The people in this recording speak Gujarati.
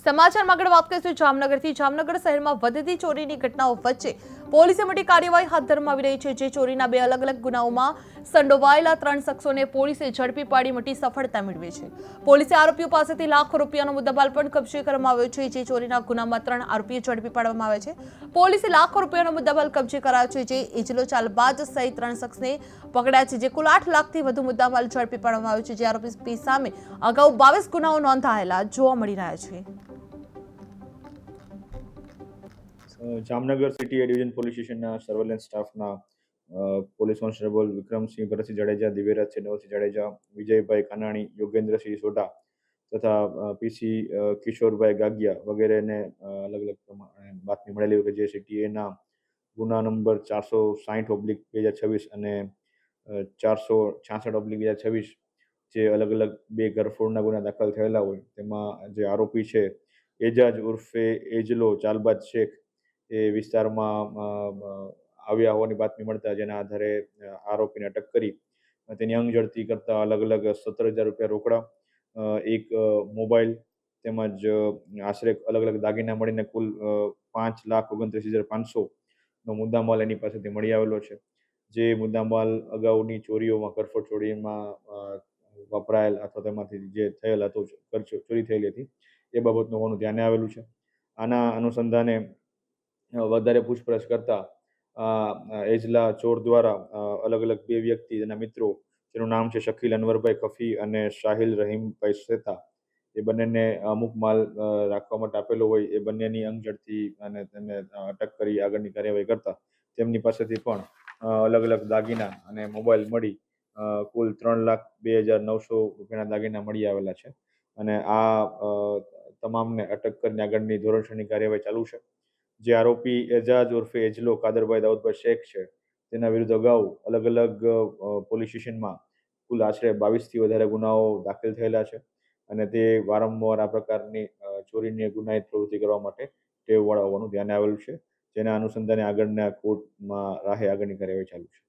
સમાચારમાં આગળ વાત કરીશું જામનગરથી। જામનગર શહેરમાં વધતી ચોરીની ઘટનાઓ વચ્ચે પોલીસે મોટી કાર્યવાહી હાથ ધરવામાં આવી રહી છે। જે ચોરીના બે અલગ અલગ ગુનાઓમાં સંડોવાયેલા 3 શખ્સોને પોલીસે ઝડપી પાડી મોટી સફળતા મેળવી છે। પોલીસે આરોપીઓ પાસેથી લાખો રૂપિયાનો મુદ્દામાલ પણ કબજે કરવામાં આવ્યો છે। જે ચોરીના ગુનામાં 3 આરોપીઓ ઝડપી પાડવામાં આવ્યા છે। પોલીસે લાખો રૂપિયાનો મુદ્દામાલ કબજે કરાયો છે। જે ઇજલો ચાલબાજ સહિત 3 શખ્સને પકડ્યા છે। જે કુલ 8 લાખથી વધુ મુદ્દામાલ ઝડપી પાડવામાં આવ્યો છે। જે આરોપી સામે અગાઉ 22 ગુનાઓ નોંધાયેલા જોવા મળી રહ્યા છે। જામનગર સિટી એ ડિવિઝન પોલીસ સ્ટેશનના સર્વેલન્સ સ્ટાફના પોલીસ કોન્સ્ટેબલ વિક્રમસિંહ ભરતસિંહ જાડેજા, દિવ્યરાજસિંહ નવસિંહ જાડેજા, વિજયભાઈ કાનાણી, યોગેન્દ્રસિંહ સોઢા તથા પીસી કિશોરભાઈ ગાગિયા વગેરેને અલગ અલગ પ્રમાણે બાતમી મળેલી કે જે સિટી એના ગુના નંબર 460/2026 અને 466/2026 જે અલગ અલગ બે ઘરફોડના ગુના દાખલ થયેલા હોય તેમાં જે આરોપી છે એજાજ ઉર્ફે એજલો ચાલબાજ શેખ એ વિસ્તારમાં આવ્યા હોવાની બાતમી મળતા જેના આધારે આરોપીને અટક કરી તેની અંગ ઝડતી કરતા અલગ અલગ 17,000 રૂપિયા રોકડા, એક મોબાઈલ તેમજ આશરે અલગ અલગ દાગીના મળીને કુલ 5,29,500નો મુદ્દામાલ એની પાસેથી મળી આવેલો છે। જે મુદ્દામાલ અગાઉની ચોરીઓમાં ઘરફોડ ચોરીમાં વપરાયેલ અથવા તેમાંથી જે થયેલ હતો ચોરી થયેલી હતી એ બાબતનું હોવાનું ધ્યાને આવેલું છે। આના અનુસંધાને વધારે પૂછપરછ કરતા એજલા ચોર દ્વારા અલગ અલગ બે વ્યક્તિ તેના મિત્રો જેનું નામ છે શકીલ અનવરભાઈ કફી અને શાહિલ રહીમભાઈ શેતા એ બંનેને અમુક માલ રાખવા માટે આપેલો હોય એ બંનેની અંગ ઝડતી અને તેમને અટક કરી આગળની કાર્યવાહી કરતા તેમની પાસેથી પણ અલગ અલગ દાગીના અને મોબાઈલ મળી કુલ 3,02,900 રૂપિયાના દાગીના મળી આવેલા છે અને આ તમામને અટક કરીને આગળની ધોરણસરની કાર્યવાહી ચાલુ છે। જે આરોપી એજાજ ઉર્ફે એજલો કાદરભાઈ દાઉદભાઈ શેખ છે તેના વિરુદ્ધ અગાઉ અલગ અલગ પોલીસ સ્ટેશનમાં કુલ આશરે 22થી વધારે ગુનાઓ દાખલ થયેલા છે અને તે વારંવાર આ પ્રકારની ચોરીની ગુનાહિત પ્રવૃત્તિ કરવા માટે ટેવવાળા હોવાનું ધ્યાને આવેલું છે। જેના અનુસંધાને આગળના કોર્ટમાં રાહે આગળની કાર્યવાહી ચાલુ છે।